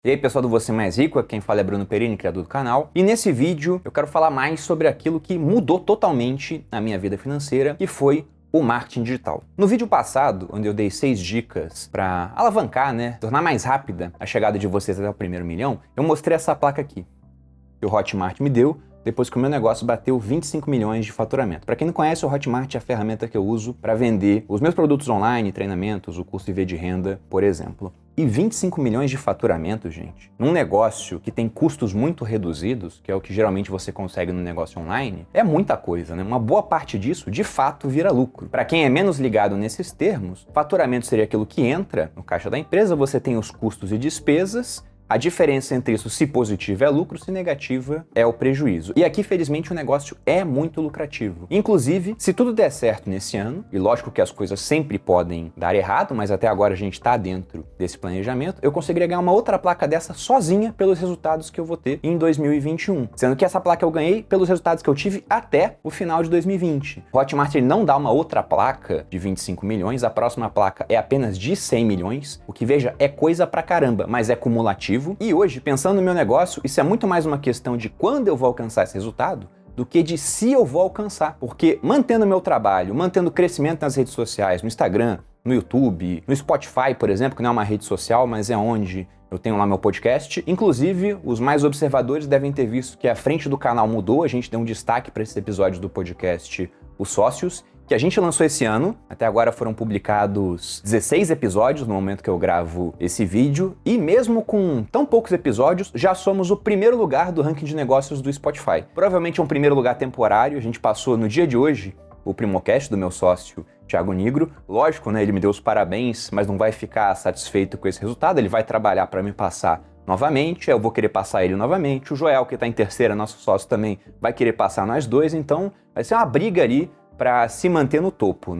E aí pessoal do Você Mais Rico, aqui quem fala é Bruno Perini, criador do canal. E nesse vídeo eu quero falar mais sobre aquilo que mudou totalmente a minha vida financeira, que foi o marketing digital. No vídeo passado, onde eu dei 6 dicas para alavancar, tornar mais rápida a chegada de vocês até o primeiro milhão, eu mostrei essa placa aqui, que o Hotmart me deu, depois que o meu negócio bateu 25 milhões de faturamento. Para quem não conhece, o Hotmart é a ferramenta que eu uso para vender os meus produtos online, treinamentos, o curso IV de renda, por exemplo. E 25 milhões de faturamento, gente, num negócio que tem custos muito reduzidos, que é o que geralmente você consegue no negócio online, é muita coisa, né? Uma boa parte disso, de fato, vira lucro. Para quem é menos ligado nesses termos, faturamento seria aquilo que entra no caixa da empresa, você tem os custos e despesas. A diferença entre isso, se positiva é lucro, se negativa é o prejuízo. E aqui, felizmente, o negócio é muito lucrativo. Inclusive, se tudo der certo nesse ano, e lógico que as coisas sempre podem dar errado, mas até agora a gente está dentro desse planejamento, eu conseguiria ganhar uma outra placa dessa sozinha pelos resultados que eu vou ter em 2021. Sendo que essa placa eu ganhei pelos resultados que eu tive até o final de 2020. O Hotmart não dá uma outra placa de 25 milhões, a próxima placa é apenas de 100 milhões, o que, veja, é coisa pra caramba, mas é cumulativo. E hoje, pensando no meu negócio, isso é muito mais uma questão de quando eu vou alcançar esse resultado do que de se eu vou alcançar. Porque mantendo o meu trabalho, mantendo o crescimento nas redes sociais, no Instagram, no YouTube, no Spotify, por exemplo, que não é uma rede social, mas é onde eu tenho lá meu podcast. Inclusive, os mais observadores devem ter visto que a frente do canal mudou, a gente deu um destaque para esses episódios do podcast Os Sócios, que a gente lançou esse ano. Até agora foram publicados 16 episódios no momento que eu gravo esse vídeo, e mesmo com tão poucos episódios, já somos o primeiro lugar do ranking de negócios do Spotify. Provavelmente é um primeiro lugar temporário, a gente passou no dia de hoje o Primocast do meu sócio Thiago Nigro. Lógico, ele me deu os parabéns, mas não vai ficar satisfeito com esse resultado, ele vai trabalhar para me passar novamente, eu vou querer passar ele novamente, o Joel, que está em terceira, nosso sócio, também vai querer passar nós dois, então vai ser uma briga ali para se manter no topo,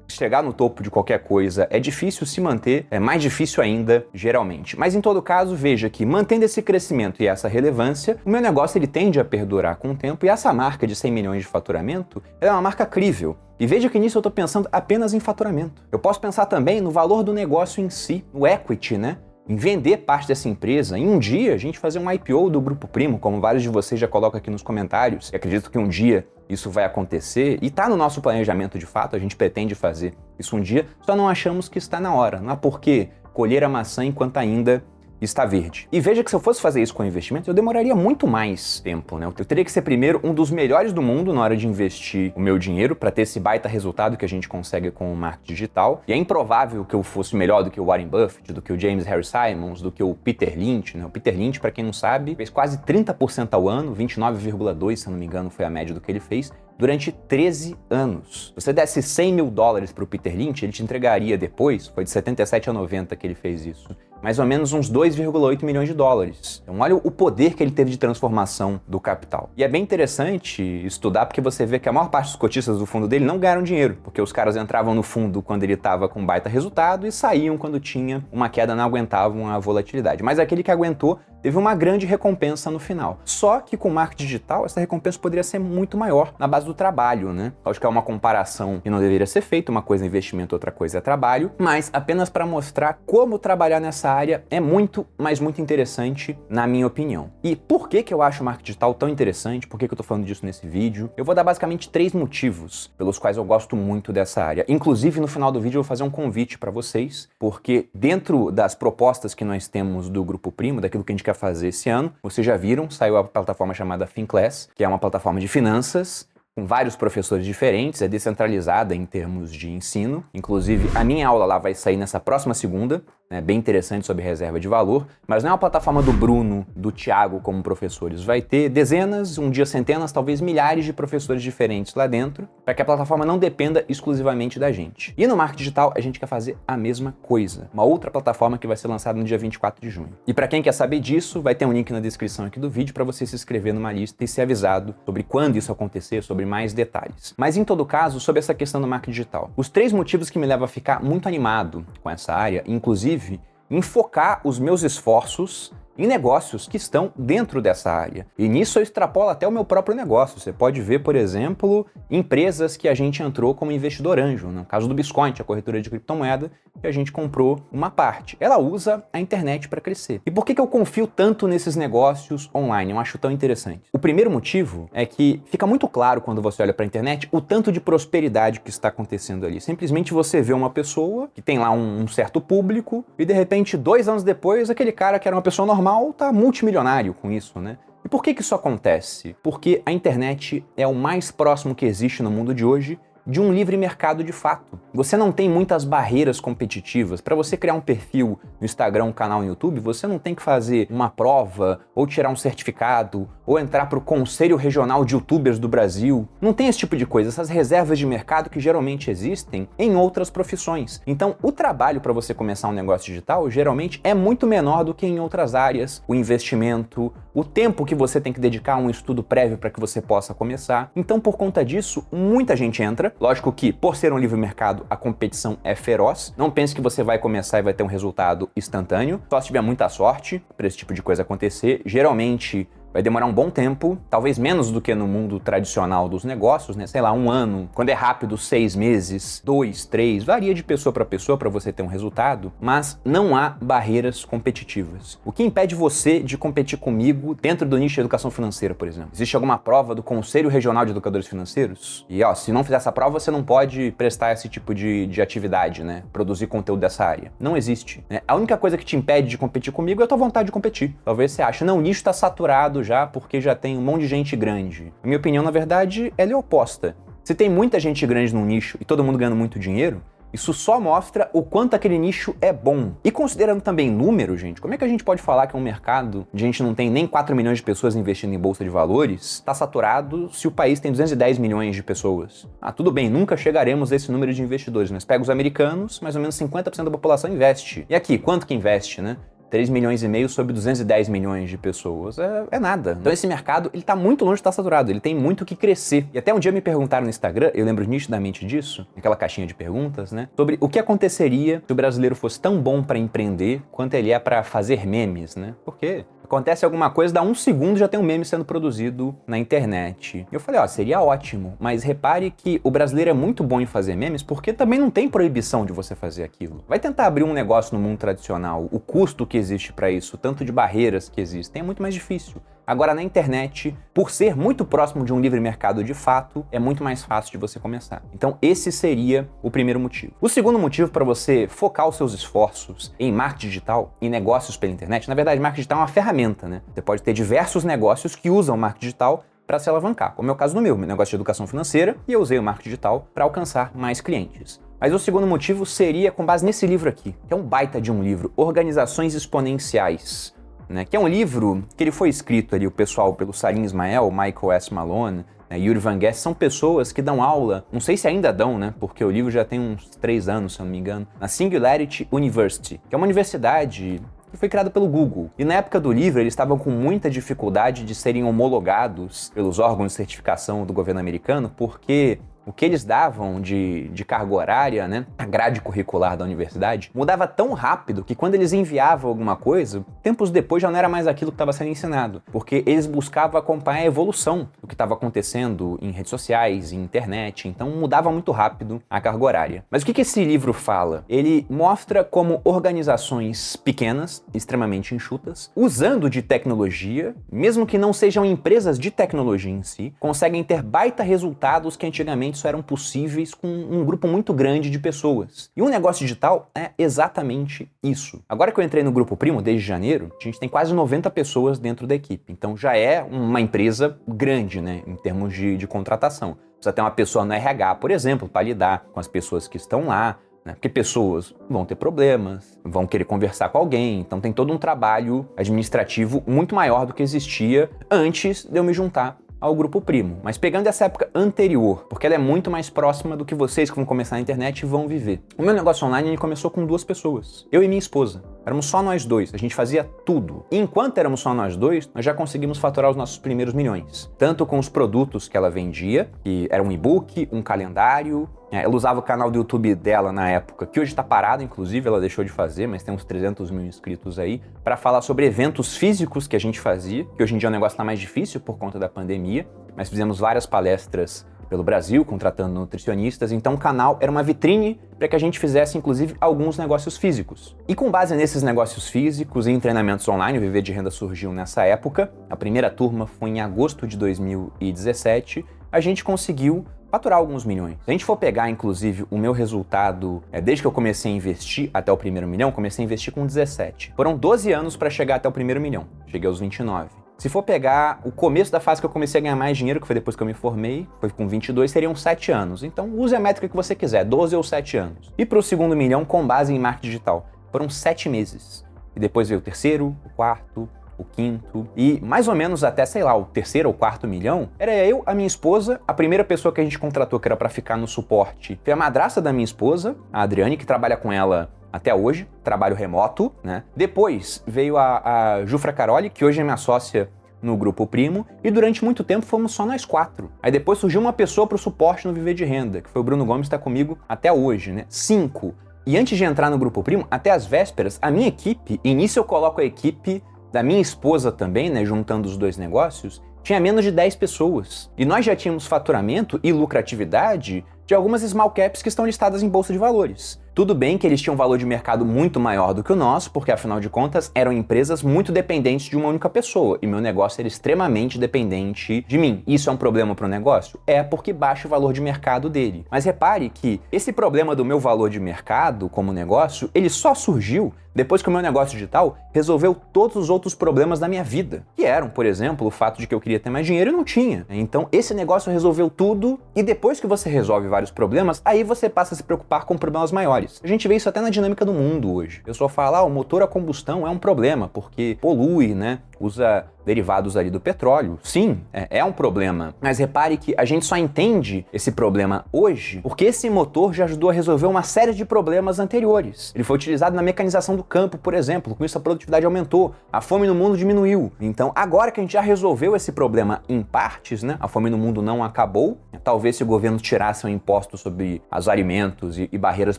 Chegar no topo de qualquer coisa é difícil, se manter é mais difícil ainda, geralmente. Mas em todo caso, veja que mantendo esse crescimento e essa relevância, o meu negócio ele tende a perdurar com o tempo, e essa marca de 100 milhões de faturamento é uma marca crível. E veja que nisso eu estou pensando apenas em faturamento. Eu posso pensar também no valor do negócio em si, no equity, em vender parte dessa empresa, em um dia a gente fazer um IPO do Grupo Primo, como vários de vocês já colocam aqui nos comentários. E acredito que um dia isso vai acontecer e está no nosso planejamento de fato, a gente pretende fazer isso um dia, só não achamos que está na hora. Não há por que colher a maçã enquanto ainda está verde. E veja que se eu fosse fazer isso com investimento, eu demoraria muito mais tempo, Eu teria que ser primeiro um dos melhores do mundo na hora de investir o meu dinheiro para ter esse baita resultado que a gente consegue com o marketing digital. E é improvável que eu fosse melhor do que o Warren Buffett, do que o James Harry Simons, do que o Peter Lynch, O Peter Lynch, para quem não sabe, fez quase 30% ao ano, 29,2%, se eu não me engano, foi a média do que ele fez, durante 13 anos. Se você desse 100 mil dólares para o Peter Lynch, ele te entregaria depois, foi de 77 a 90 que ele fez isso, mais ou menos uns 2,8 milhões de dólares. Então olha o poder que ele teve de transformação do capital. E é bem interessante estudar, porque você vê que a maior parte dos cotistas do fundo dele não ganharam dinheiro, porque os caras entravam no fundo quando ele estava com baita resultado e saíam quando tinha uma queda, não aguentavam a volatilidade. Mas aquele que aguentou teve uma grande recompensa no final. Só que com o marketing digital, essa recompensa poderia ser muito maior na base do trabalho, Acho que é uma comparação que não deveria ser feita, uma coisa é investimento, outra coisa é trabalho, mas apenas para mostrar como trabalhar nessa área é muito, mas muito interessante, na minha opinião. E por que eu acho o marketing digital tão interessante? Por que eu tô falando disso nesse vídeo? Eu vou dar basicamente 3 motivos pelos quais eu gosto muito dessa área. Inclusive, no final do vídeo eu vou fazer um convite para vocês, porque dentro das propostas que nós temos do Grupo Primo, daquilo que a gente quer fazer esse ano, vocês já viram, saiu a plataforma chamada FinClass, que é uma plataforma de finanças, com vários professores diferentes, é descentralizada em termos de ensino. Inclusive, a minha aula lá vai sair nessa próxima segunda, bem interessante sobre reserva de valor, mas não é uma plataforma do Bruno, do Thiago como professores. Vai ter dezenas, um dia centenas, talvez milhares de professores diferentes lá dentro, para que a plataforma não dependa exclusivamente da gente. E no marketing digital, a gente quer fazer a mesma coisa. Uma outra plataforma que vai ser lançada no dia 24 de junho. E para quem quer saber disso, vai ter um link na descrição aqui do vídeo para você se inscrever numa lista e ser avisado sobre quando isso acontecer, sobre mais detalhes. Mas em todo caso, sobre essa questão do marketing digital. Os 3 motivos que me levam a ficar muito animado com essa área, inclusive, em focar os meus esforços em negócios que estão dentro dessa área. E nisso eu extrapolo até o meu próprio negócio. Você pode ver, por exemplo, empresas que a gente entrou como investidor anjo. No caso do Bitcoin, a corretora de criptomoeda, que a gente comprou uma parte. Ela usa a internet para crescer. E por que eu confio tanto nesses negócios online? Eu acho tão interessante. O primeiro motivo é que fica muito claro quando você olha para a internet o tanto de prosperidade que está acontecendo ali. Simplesmente você vê uma pessoa que tem lá um certo público e de repente 2 anos depois aquele cara que era uma pessoa normal tá multimilionário com isso, né? E por que isso acontece? Porque a internet é o mais próximo que existe no mundo de hoje de um livre mercado de fato. Você não tem muitas barreiras competitivas. Para você criar um perfil no Instagram, um canal no YouTube, você não tem que fazer uma prova, ou tirar um certificado, ou entrar para o Conselho Regional de YouTubers do Brasil. Não tem esse tipo de coisa, essas reservas de mercado que geralmente existem em outras profissões. Então, o trabalho para você começar um negócio digital, geralmente, é muito menor do que em outras áreas. O investimento, o tempo que você tem que dedicar a um estudo prévio para que você possa começar. Então, por conta disso, muita gente entra. Lógico que, por ser um livre mercado, a competição é feroz. Não pense que você vai começar e vai ter um resultado instantâneo. Só se tiver muita sorte para esse tipo de coisa acontecer. Geralmente, vai demorar um bom tempo, talvez menos do que no mundo tradicional dos negócios, né? Sei lá, 1 ano. Quando é rápido, 6 meses, 2, 3, varia de pessoa para você ter um resultado, mas não há barreiras competitivas. O que impede você de competir comigo dentro do nicho de educação financeira, por exemplo? Existe alguma prova do Conselho Regional de Educadores Financeiros? E se não fizer essa prova, você não pode prestar esse tipo de atividade, né? Produzir conteúdo dessa área. Não existe, né? A única coisa que te impede de competir comigo é a tua vontade de competir. Talvez você ache, não, o nicho está saturado já porque já tem um monte de gente grande. A minha opinião, na verdade, ela é oposta. Se tem muita gente grande num nicho e todo mundo ganhando muito dinheiro, isso só mostra o quanto aquele nicho é bom. E considerando também número, gente, como é que a gente pode falar que é um mercado onde a gente não tem nem 4 milhões de pessoas investindo em bolsa de valores, está saturado se o país tem 210 milhões de pessoas? Tudo bem, nunca chegaremos a esse número de investidores, mas pega os americanos, mais ou menos 50% da população investe. E aqui, quanto que investe, né? 3 milhões e meio sobre 210 milhões de pessoas. É nada. Então esse mercado, ele tá muito longe de estar saturado, ele tem muito que crescer. E até um dia me perguntaram no Instagram, eu lembro nitidamente disso, naquela caixinha de perguntas, né? Sobre o que aconteceria se o brasileiro fosse tão bom para empreender quanto ele é para fazer memes, né? Por quê? Acontece alguma coisa, dá 1 segundo já tem um meme sendo produzido na internet. Eu falei, seria ótimo, mas repare que o brasileiro é muito bom em fazer memes porque também não tem proibição de você fazer aquilo. Vai tentar abrir um negócio no mundo tradicional, o custo que existe para isso, tanto de barreiras que existem, é muito mais difícil. Agora, na internet, por ser muito próximo de um livre mercado de fato, é muito mais fácil de você começar. Então, esse seria o primeiro motivo. O segundo motivo para você focar os seus esforços em marketing digital, em negócios pela internet, na verdade, marketing digital é uma ferramenta, né? Você pode ter diversos negócios que usam marketing digital para se alavancar, como é o caso do meu negócio de educação financeira, e eu usei o marketing digital para alcançar mais clientes. Mas o segundo motivo seria com base nesse livro aqui, que é um baita de um livro, Organizações Exponenciais, né, que é um livro que ele foi escrito ali, o pessoal pelo Salim Ismail, Michael S. Malone, Yuri Van Guest, são pessoas que dão aula, não sei se ainda dão, né, porque o livro já tem uns 3 anos, se eu não me engano, na Singularity University, que é uma universidade que foi criada pelo Google. E na época do livro, eles estavam com muita dificuldade de serem homologados pelos órgãos de certificação do governo americano, porque o que eles davam de carga horária, né, a grade curricular da universidade, mudava tão rápido que quando eles enviavam alguma coisa, tempos depois já não era mais aquilo que estava sendo ensinado, porque eles buscavam acompanhar a evolução do que estava acontecendo em redes sociais, em internet, então mudava muito rápido a carga horária. Mas o que esse livro fala? Ele mostra como organizações pequenas, extremamente enxutas, usando de tecnologia, mesmo que não sejam empresas de tecnologia em si, conseguem ter baita resultados que antigamente só eram possíveis com um grupo muito grande de pessoas. E um negócio digital é exatamente isso. Agora que eu entrei no Grupo Primo, desde janeiro, a gente tem quase 90 pessoas dentro da equipe. Então já é uma empresa grande, né, em termos de contratação. Precisa ter uma pessoa no RH, por exemplo, para lidar com as pessoas que estão lá, né? Porque pessoas vão ter problemas, vão querer conversar com alguém, então tem todo um trabalho administrativo muito maior do que existia antes de eu me juntar ao Grupo Primo. Mas pegando essa época anterior, porque ela é muito mais próxima do que vocês que vão começar na internet vão viver. O meu negócio online ele começou com 2 pessoas, eu e minha esposa. Éramos só nós dois, a gente fazia tudo. E enquanto éramos só nós dois, nós já conseguimos faturar os nossos primeiros milhões. Tanto com os produtos que ela vendia, que era um e-book, um calendário. Ela usava o canal do YouTube dela na época, que hoje está parado, inclusive, ela deixou de fazer, mas tem uns 300 mil inscritos aí, para falar sobre eventos físicos que a gente fazia, que hoje em dia o negócio está mais difícil por conta da pandemia, mas fizemos várias palestras pelo Brasil, contratando nutricionistas, então o canal era uma vitrine para que a gente fizesse, inclusive, alguns negócios físicos. E com base nesses negócios físicos e em treinamentos online, o Viver de Renda surgiu nessa época, a primeira turma foi em agosto de 2017, a gente conseguiu faturar alguns milhões. Se a gente for pegar, inclusive, o meu resultado, desde que eu comecei a investir até o primeiro milhão, comecei a investir com 17. Foram 12 anos para chegar até o primeiro milhão, cheguei aos 29. Se for pegar o começo da fase que eu comecei a ganhar mais dinheiro, que foi depois que eu me formei, foi com 22, seriam 7 anos. Então use a métrica que você quiser, 12 ou 7 anos. E para o segundo milhão, com base em marketing digital, foram 7 meses. E depois veio o terceiro, o quarto, o quinto, e mais ou menos até, sei lá, o terceiro ou quarto milhão, era eu, a minha esposa, a primeira pessoa que a gente contratou, que era para ficar no suporte, foi a madrasta da minha esposa, a Adriane, que trabalha com ela até hoje, trabalho remoto, né? Depois veio a Jufra Caroli, que hoje é minha sócia no Grupo Primo, e durante muito tempo fomos só nós 4. Aí depois surgiu uma pessoa para o suporte no Viver de Renda, que foi o Bruno Gomes, que está comigo até hoje, né? 5. E antes de entrar no Grupo Primo, até as vésperas, a minha equipe, e nisso eu coloco a equipe da minha esposa também, né, juntando os dois negócios, tinha menos de 10 pessoas. E nós já tínhamos faturamento e lucratividade de algumas small caps que estão listadas em bolsa de valores. Tudo bem que eles tinham um valor de mercado muito maior do que o nosso, porque afinal de contas eram empresas muito dependentes de uma única pessoa, e meu negócio era extremamente dependente de mim. Isso é um problema para o negócio? É, porque baixa o valor de mercado dele. Mas repare que esse problema do meu valor de mercado como negócio, ele só surgiu depois que o meu negócio digital resolveu todos os outros problemas da minha vida, que eram, por exemplo, o fato de que eu queria ter mais dinheiro e não tinha. Então esse negócio resolveu tudo, e depois que você resolve vários problemas, aí você passa a se preocupar com problemas maiores. A gente vê isso até na dinâmica do mundo hoje. A pessoa fala, o motor a combustão é um problema, porque polui, né? Usa derivados ali do petróleo. Sim, é um problema. Mas repare que a gente só entende esse problema hoje porque esse motor já ajudou a resolver uma série de problemas anteriores. Ele foi utilizado na mecanização do campo, por exemplo. Com isso a produtividade aumentou, a fome no mundo diminuiu. Então agora que a gente já resolveu esse problema em partes, né? A fome no mundo não acabou. Talvez se o governo tirasse um imposto sobre os alimentos e barreiras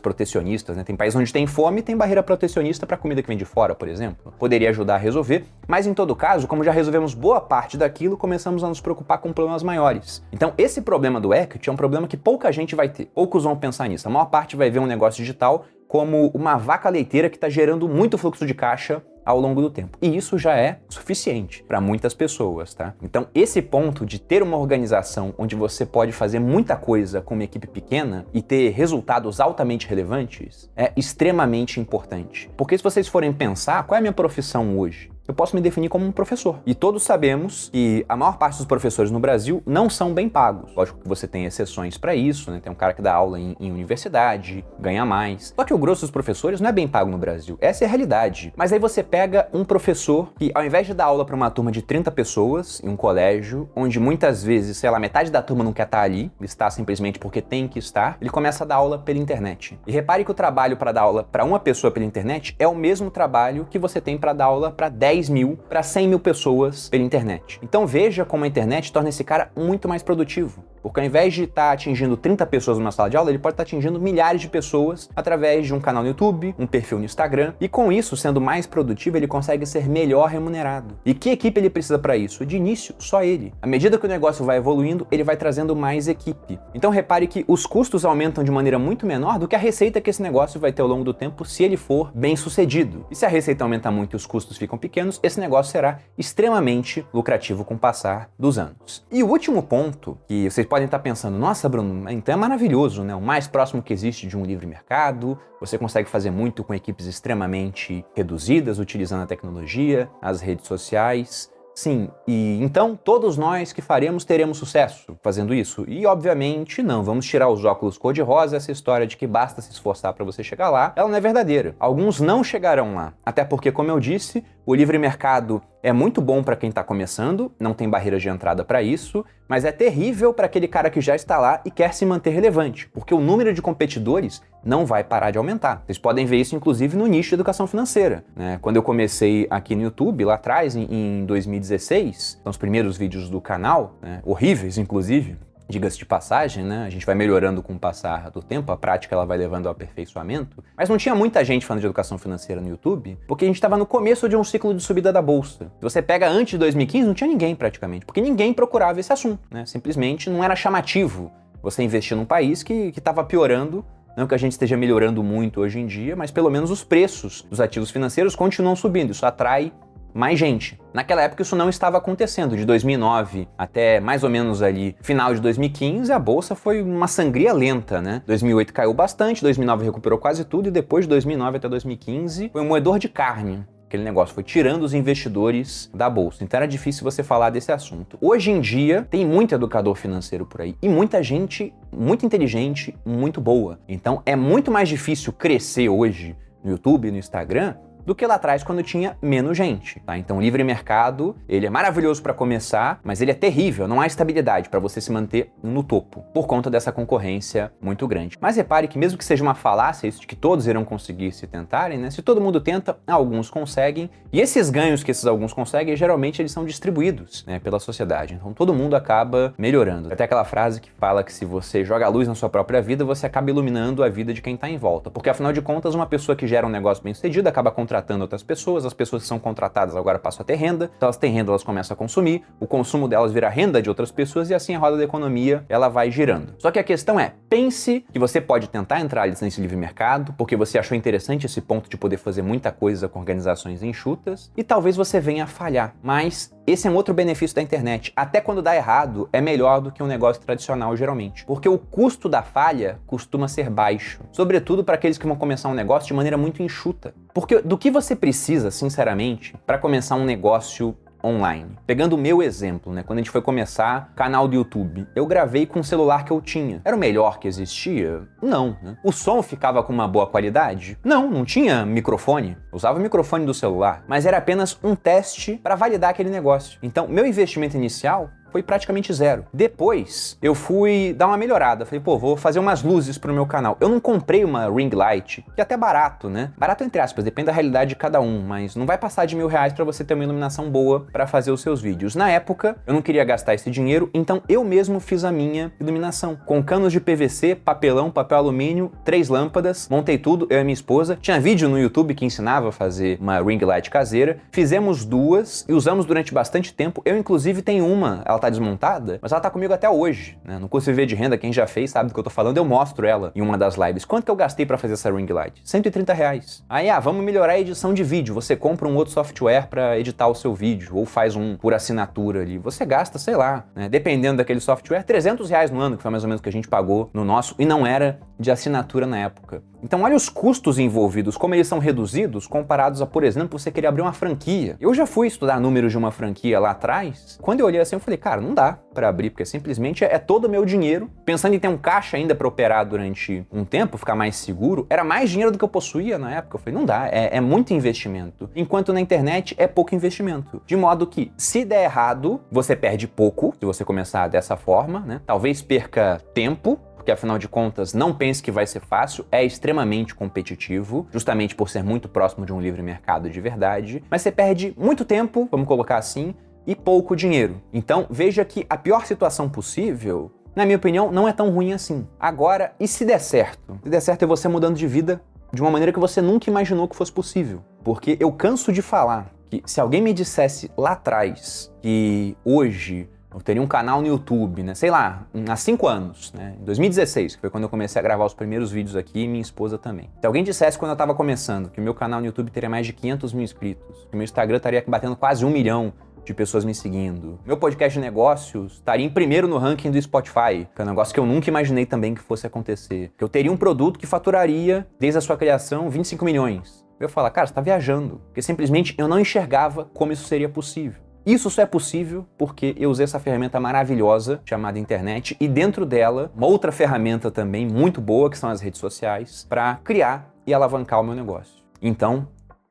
protecionistas, né? Tem países onde tem fome e tem barreira protecionista para comida que vem de fora, por exemplo. Poderia ajudar a resolver, mas em todo caso, como já resolvemos boa parte daquilo, começamos a nos preocupar com problemas maiores. Então esse problema do equity é um problema que pouca gente vai ter. Poucos vão pensar nisso. A maior parte vai ver um negócio digital como uma vaca leiteira que está gerando muito fluxo de caixa ao longo do tempo. E isso já é suficiente para muitas pessoas, tá? Então esse ponto de ter uma organização onde você pode fazer muita coisa com uma equipe pequena e ter resultados altamente relevantes é extremamente importante. Porque se vocês forem pensar, qual é a minha profissão hoje? Eu posso me definir como um professor. E todos sabemos que a maior parte dos professores no Brasil não são bem pagos. Lógico que você tem exceções para isso, né? Tem um cara que dá aula em universidade, ganha mais. Só que o grosso dos professores não é bem pago no Brasil. Essa é a realidade. Mas aí você pega um professor que, ao invés de dar aula para uma turma de 30 pessoas em um colégio, onde muitas vezes, sei lá, metade da turma não quer estar ali, está simplesmente porque tem que estar, ele começa a dar aula pela internet. E repare que o trabalho para dar aula para uma pessoa pela internet é o mesmo trabalho que você tem para dar aula para 10 mil para 100 mil pessoas pela internet. Então veja como a internet torna esse cara muito mais produtivo. Porque ao invés de estar atingindo 30 pessoas numa sala de aula, ele pode estar atingindo milhares de pessoas através de um canal no YouTube, um perfil no Instagram. E com isso, sendo mais produtivo, ele consegue ser melhor remunerado. E que equipe ele precisa para isso? De início, só ele. À medida que o negócio vai evoluindo, ele vai trazendo mais equipe. Então repare que os custos aumentam de maneira muito menor do que a receita que esse negócio vai ter ao longo do tempo se ele for bem sucedido. E se a receita aumentar muito e os custos ficam pequenos, esse negócio será extremamente lucrativo com o passar dos anos. E o último ponto, que vocês podem estar pensando, nossa, Bruno, então é maravilhoso, né? O mais próximo que existe de um livre mercado, você consegue fazer muito com equipes extremamente reduzidas, utilizando a tecnologia, as redes sociais. Sim, e então todos nós que faremos teremos sucesso fazendo isso? E obviamente não, vamos tirar os óculos cor-de-rosa, essa história de que basta se esforçar para você chegar lá, ela não é verdadeira. Alguns não chegarão lá, até porque, como eu disse, O livre mercado é muito bom para quem está começando, não tem barreira de entrada para isso, mas é terrível para aquele cara que já está lá e quer se manter relevante, porque o número de competidores não vai parar de aumentar. Vocês podem ver isso, inclusive, no nicho de educação financeira, né? Quando eu comecei aqui no YouTube, lá atrás, em 2016, são os primeiros vídeos do canal, né? Horríveis, inclusive, diga-se de passagem, né? A gente vai melhorando com o passar do tempo, a prática ela vai levando ao aperfeiçoamento. Mas não tinha muita gente falando de educação financeira no YouTube, porque a gente estava no começo de um ciclo de subida da bolsa. Se você pega antes de 2015, não tinha ninguém praticamente, porque ninguém procurava esse assunto, né? Simplesmente não era chamativo você investir num país que estava piorando. Não que a gente esteja melhorando muito hoje em dia, mas pelo menos os preços dos ativos financeiros continuam subindo. Isso atrai mais gente. Naquela época isso não estava acontecendo. De 2009 até mais ou menos ali final de 2015, a bolsa foi uma sangria lenta, né? 2008 caiu bastante, 2009 recuperou quase tudo e depois de 2009 até 2015 foi um moedor de carne. Aquele negócio foi tirando os investidores da bolsa. Então era difícil você falar desse assunto. Hoje em dia tem muito educador financeiro por aí e muita gente muito inteligente, muito boa. Então é muito mais difícil crescer hoje no YouTube, no Instagram, do que lá atrás quando tinha menos gente, tá? Então o livre mercado, ele é maravilhoso para começar, mas ele é terrível, não há estabilidade para você se manter no topo, por conta dessa concorrência muito grande. Mas repare que mesmo que seja uma falácia isso de que todos irão conseguir se tentarem, né? Se todo mundo tenta, alguns conseguem, e esses ganhos que esses alguns conseguem, geralmente eles são distribuídos, né, pela sociedade. Então todo mundo acaba melhorando. Até aquela frase que fala que se você joga a luz na sua própria vida, você acaba iluminando a vida de quem tá em volta. Porque afinal de contas, uma pessoa que gera um negócio bem sucedido acaba contratando outras pessoas, as pessoas que são contratadas agora passam a ter renda, se elas têm renda elas começam a consumir, o consumo delas vira renda de outras pessoas e assim a roda da economia ela vai girando. Só que a questão é, pense que você pode tentar entrar nesse livre mercado porque você achou interessante esse ponto de poder fazer muita coisa com organizações enxutas e talvez você venha a falhar, mas esse é um outro benefício da internet. Até quando dá errado, é melhor do que um negócio tradicional, geralmente. Porque o custo da falha costuma ser baixo. Sobretudo para aqueles que vão começar um negócio de maneira muito enxuta. Porque do que você precisa, sinceramente, para começar um negócio online? Pegando o meu exemplo, né? Quando a gente foi começar canal do YouTube, eu gravei com o celular que eu tinha. Era o melhor que existia? Não, né? O som ficava com uma boa qualidade? Não tinha microfone. Eu usava o microfone do celular, mas era apenas um teste para validar aquele negócio. Então, meu investimento inicial foi praticamente zero. Depois, eu fui dar uma melhorada. Falei, pô, vou fazer umas luzes pro meu canal. Eu não comprei uma ring light, que é até barato, né? Barato entre aspas, depende da realidade de cada um, mas não vai passar de R$1.000 para você ter uma iluminação boa para fazer os seus vídeos. Na época, eu não queria gastar esse dinheiro, então eu mesmo fiz a minha iluminação. Com canos de PVC, papelão, papel alumínio, 3 lâmpadas, montei tudo, eu e minha esposa. Tinha vídeo no YouTube que ensinava a fazer uma ring light caseira. Fizemos 2 e usamos durante bastante tempo. Eu, inclusive, tenho uma, ela tá desmontada, mas ela tá comigo até hoje, né? No curso Viver de Renda, quem já fez sabe do que eu tô falando, eu mostro ela em uma das lives. Quanto que eu gastei pra fazer essa ring light? R$130. Aí, vamos melhorar a edição de vídeo. Você compra um outro software pra editar o seu vídeo, ou faz um por assinatura ali. Você gasta, sei lá, né? Dependendo daquele software, R$300 no ano, que foi mais ou menos o que a gente pagou no nosso, e não era de assinatura na época. Então olha os custos envolvidos, como eles são reduzidos comparados a, por exemplo, você querer abrir uma franquia. Eu já fui estudar números de uma franquia lá atrás. Quando eu olhei assim, eu falei, cara, não dá pra abrir, porque simplesmente é todo o meu dinheiro. Pensando em ter um caixa ainda pra operar durante um tempo, ficar mais seguro, era mais dinheiro do que eu possuía na época. Eu falei, não dá, é muito investimento. Enquanto na internet é pouco investimento. De modo que, se der errado, você perde pouco, se você começar dessa forma, né? Talvez perca tempo, porque afinal de contas, não pense que vai ser fácil, é extremamente competitivo, justamente por ser muito próximo de um livre mercado de verdade, mas você perde muito tempo, vamos colocar assim, e pouco dinheiro. Então veja que a pior situação possível, na minha opinião, não é tão ruim assim. Agora, e se der certo? Se der certo é você mudando de vida de uma maneira que você nunca imaginou que fosse possível. Porque eu canso de falar que se alguém me dissesse lá atrás que hoje eu teria um canal no YouTube, né? Sei lá, há 5 anos, né? Em 2016, que foi quando eu comecei a gravar os primeiros vídeos aqui, e minha esposa também. Se alguém dissesse quando eu tava começando que o meu canal no YouTube teria mais de 500 mil inscritos, que o meu Instagram estaria batendo quase 1 milhão de pessoas me seguindo, meu podcast de negócios estaria em primeiro no ranking do Spotify, que é um negócio que eu nunca imaginei também que fosse acontecer, que eu teria um produto que faturaria, desde a sua criação, 25 milhões. Eu ia falar, cara, você tá viajando, porque simplesmente eu não enxergava como isso seria possível. Isso só é possível porque eu usei essa ferramenta maravilhosa chamada internet e dentro dela, uma outra ferramenta também muito boa, que são as redes sociais, para criar e alavancar o meu negócio. Então,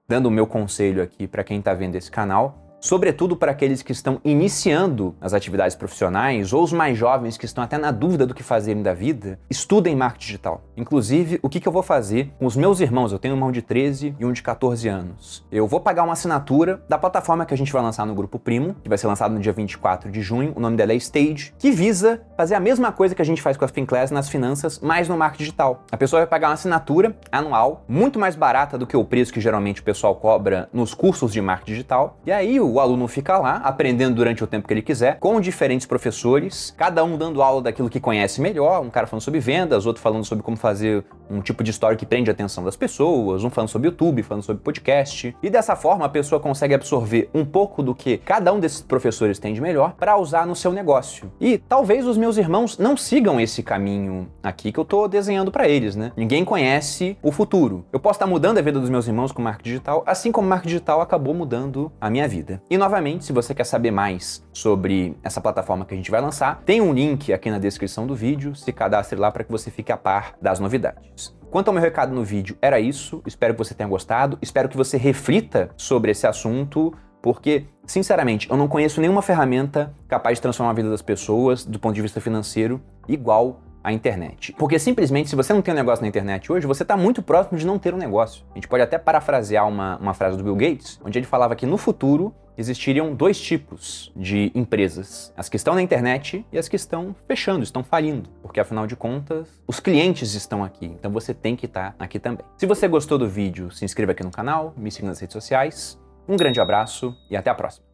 dando o meu conselho aqui para quem está vendo esse canal, sobretudo para aqueles que estão iniciando as atividades profissionais ou os mais jovens que estão até na dúvida do que fazerem da vida, estudem marketing digital. Inclusive, o que eu vou fazer com os meus irmãos? Eu tenho um irmão de 13 e um de 14 anos. Eu vou pagar uma assinatura da plataforma que a gente vai lançar no Grupo Primo, que vai ser lançado no dia 24 de junho, o nome dela é Stage, que visa fazer a mesma coisa que a gente faz com a Finclass nas finanças, mas no marketing digital. A pessoa vai pagar uma assinatura anual, muito mais barata do que o preço que geralmente o pessoal cobra nos cursos de marketing digital, e aí o aluno fica lá, aprendendo durante o tempo que ele quiser, com diferentes professores, cada um dando aula daquilo que conhece melhor, um cara falando sobre vendas, outro falando sobre como fazer um tipo de história que prende a atenção das pessoas, um falando sobre YouTube, falando sobre podcast, e dessa forma a pessoa consegue absorver um pouco do que cada um desses professores tem de melhor para usar no seu negócio. E talvez os meus irmãos não sigam esse caminho aqui que eu tô desenhando para eles, né? Ninguém conhece o futuro. Eu posso estar mudando a vida dos meus irmãos com marketing digital, assim como o marketing digital acabou mudando a minha vida. E novamente, se você quer saber mais sobre essa plataforma que a gente vai lançar, tem um link aqui na descrição do vídeo, se cadastre lá para que você fique a par das novidades. Quanto ao meu recado no vídeo, era isso. Espero que você tenha gostado, espero que você reflita sobre esse assunto, porque, sinceramente, eu não conheço nenhuma ferramenta capaz de transformar a vida das pessoas, do ponto de vista financeiro, igual a internet. Porque simplesmente, se você não tem um negócio na internet hoje, você está muito próximo de não ter um negócio. A gente pode até parafrasear uma frase do Bill Gates, onde ele falava que no futuro existiriam dois tipos de empresas. As que estão na internet e as que estão fechando, estão falindo. Porque, afinal de contas, os clientes estão aqui. Então você tem que estar aqui também. Se você gostou do vídeo, se inscreva aqui no canal, me siga nas redes sociais. Um grande abraço e até a próxima.